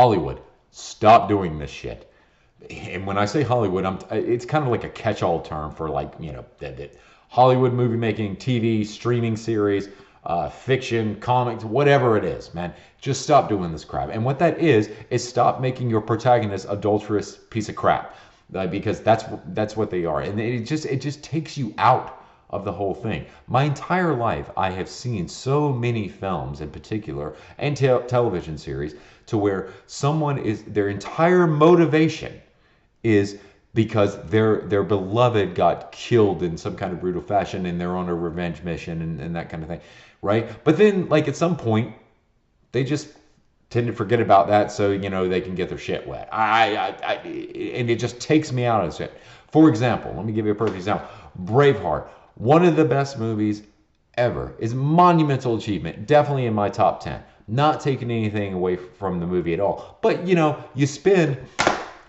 Hollywood, stop doing this shit. And when I say Hollywood, it's kind of like a catch-all term for like, that Hollywood movie making, TV, streaming series, fiction, comics, whatever it is, man. Just stop doing this crap. And what that is stop making your protagonist adulterous piece of crap, because that's what they are, and it just takes you out of the whole thing. My entire life, I have seen so many films in particular and television series to where someone is their entire motivation is because their beloved got killed in some kind of brutal fashion and they're on a revenge mission and that kind of thing, right? But then, like, at some point, they just tend to forget about that so, they can get their shit wet. And it just takes me out of shit. For example, let me give you a perfect example. Braveheart, one of the best movies ever, is monumental achievement, definitely in my top 10. Not taking anything away from the movie at all. But, you spend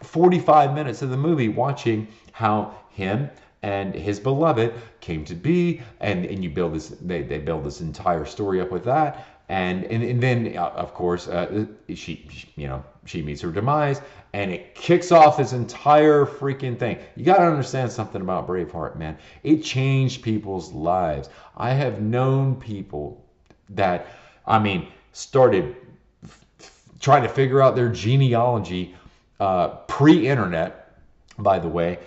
45 minutes of the movie watching how him and his beloved came to be, and you build this, they build this entire story up with that, and then of course she meets her demise, and it kicks off this entire freaking thing. You got to understand something about Braveheart, man. It changed people's lives. I have known people that, started trying to figure out their genealogy pre-internet, by the way,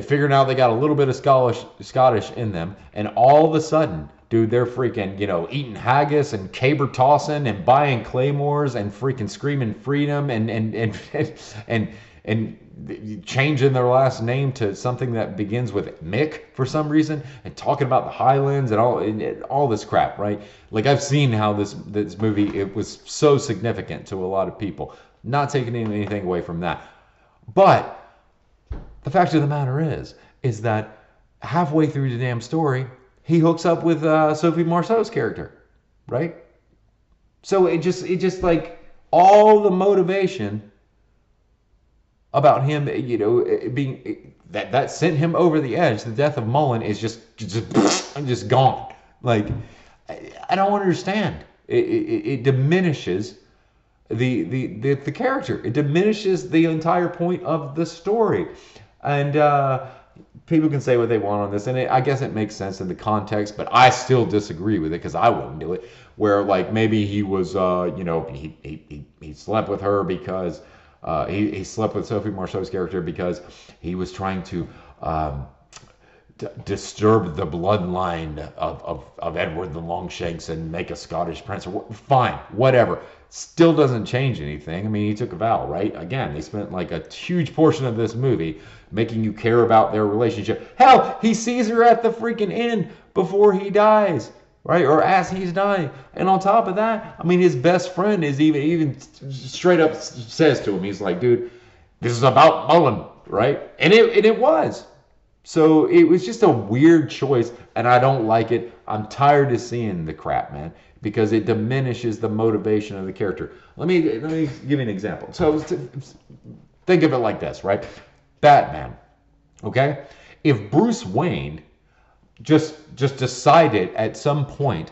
figuring out they got a little bit of Scottish in them, and all of a sudden, dude, they're freaking, eating haggis and caber tossing and buying claymores and freaking screaming freedom and changing their last name to something that begins with Mick for some reason, and talking about the Highlands and all this crap, right? Like, I've seen how this movie, it was so significant to a lot of people. Not taking anything away from that. But the fact of the matter is that halfway through the damn story, he hooks up with Sophie Marceau's character, right? So it just like all the motivation about him, being that sent him over the edge. The death of Mullen is just gone. Like, I don't understand. It diminishes the character. It diminishes the entire point of the story. And people can say what they want on this, and I guess it makes sense in the context, but I still disagree with it because I wouldn't do it. Where, like, maybe he was, he slept with her because he slept with Sophie Marceau's character because he was trying to disturb the bloodline of Edward the Longshanks and make a Scottish prince. Fine, whatever. Still doesn't change anything. I mean, he took a vow, right? Again, they spent like a huge portion of this movie making you care about their relationship. Hell, he sees her at the freaking end before he dies, right? Or as he's dying. And on top of that, I mean, his best friend is even straight up says to him, he's like, dude, this is about Mullen, right? And it was. So it was just a weird choice, and I don't like it. I'm tired of seeing the crap, man, because it diminishes the motivation of the character. Let me give you an example. So think of it like this, right? Batman, okay? If Bruce Wayne just decided at some point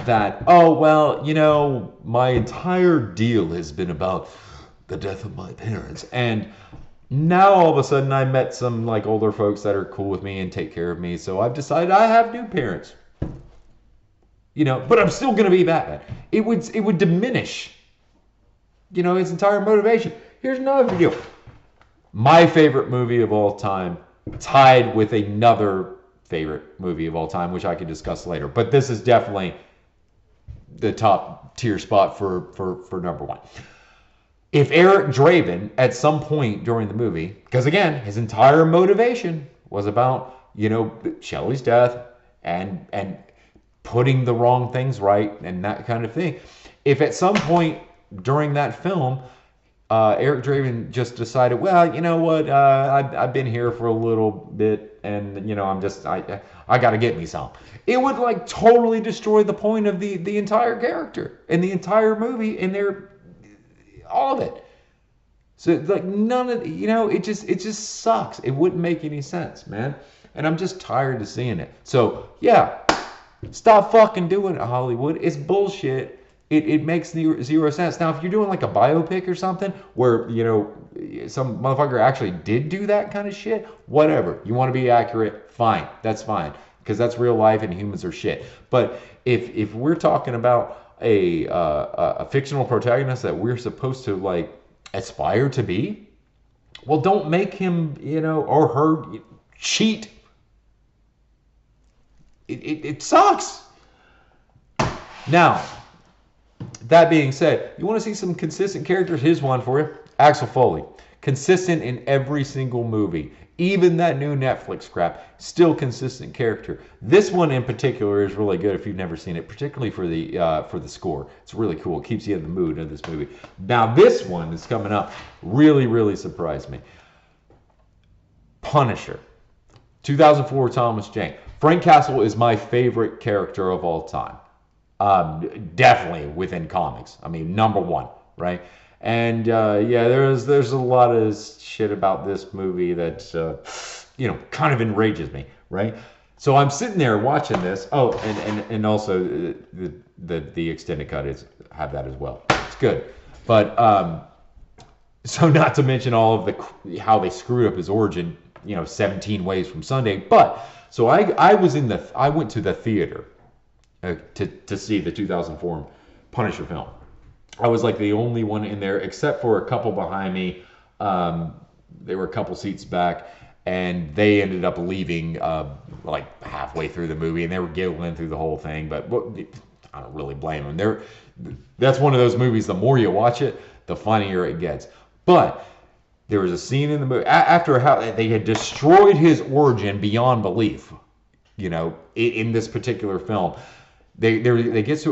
that, oh, well, my entire deal has been about the death of my parents, and now all of a sudden I met some like older folks that are cool with me and take care of me, so I've decided I have new parents. But I'm still gonna be Batman. It would diminish, his entire motivation. Here's another deal. My favorite movie of all time, tied with another favorite movie of all time, which I can discuss later. But this is definitely the top tier spot for number one. If Eric Draven, at some point during the movie, because again, his entire motivation was about, Shelley's death and putting the wrong things right and that kind of thing. If at some point during that film, Eric Draven just decided, well, you know what, I've been here for a little bit, and I got to get me some. It would like totally destroy the point of the entire character and the entire movie and all of it. So like none of it just sucks. It wouldn't make any sense, man. And I'm just tired of seeing it. So yeah, stop fucking doing it, Hollywood. It's bullshit. it makes zero sense. Now, if you're doing like a biopic or something where, some motherfucker actually did do that kind of shit, whatever. You want to be accurate, fine. That's fine. Because that's real life and humans are shit. But if we're talking about a fictional protagonist that we're supposed to like aspire to be, well, don't make him, or her cheat. It sucks. Now, that being said, you want to see some consistent characters? Here's one for you. Axel Foley. Consistent in every single movie. Even that new Netflix crap, still consistent character. This one in particular is really good if you've never seen it, particularly for the score. It's really cool. It keeps you in the mood of this movie. Now, this one that's coming up really, really surprised me. Punisher. 2004 Thomas Jane. Frank Castle is my favorite character of all time. Definitely within comics. I mean, number one, right? And there's a lot of shit about this movie that kind of enrages me, right? So I'm sitting there watching this. Oh, and also the extended cut have that as well. It's good, but so not to mention all of how they screwed up his origin, 17 ways from Sunday. But so I went to the theater to see the 2004 Punisher film. I was like the only one in there, except for a couple behind me. They were a couple seats back, and they ended up leaving like halfway through the movie, and they were giggling through the whole thing. But I don't really blame them. That's one of those movies. The more you watch it, the funnier it gets. But there was a scene in the movie after how they had destroyed his origin beyond belief. In this particular film, it gets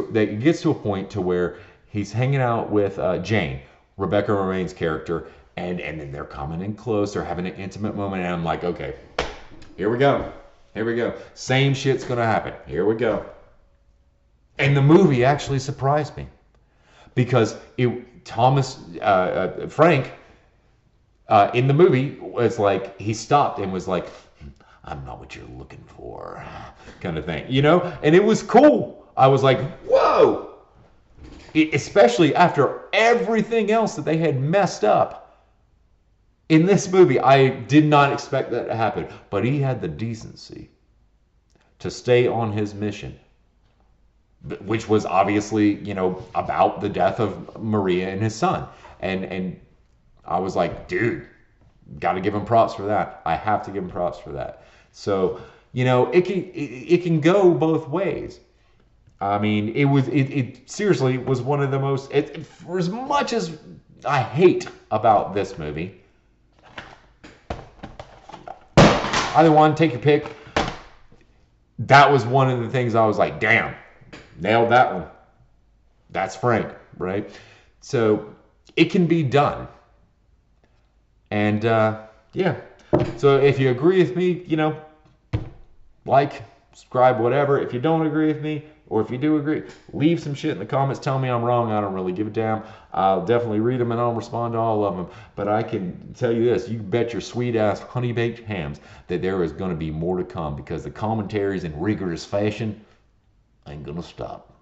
to a point to where he's hanging out with Jane, Rebecca Romijn's character, and then they're coming in close. They're having an intimate moment, and I'm like, okay, here we go. Same shit's gonna happen. Here we go. And the movie actually surprised me because Frank in the movie was like, he stopped and was like, I'm not what you're looking for, kind of thing, and it was cool. I was like, whoa. Especially after everything else that they had messed up in this movie. I did not expect that to happen, but he had the decency to stay on his mission, which was obviously, about the death of Maria and his son. And I was like, dude, got to give him props for that. I have to give him props for that. So, it can go both ways. I mean, it seriously was one of the most, for as much as I hate about this movie, either one, take your pick. That was one of the things I was like, damn, nailed that one. That's Frank, right? So it can be done. And so if you agree with me, like, subscribe, whatever. If you don't agree with me, or if you do agree, leave some shit in the comments. Tell me I'm wrong. I don't really give a damn. I'll definitely read them and I'll respond to all of them. But I can tell you this. You bet your sweet-ass honey-baked hams that there is going to be more to come, because the commentaries in rigorous fashion ain't going to stop.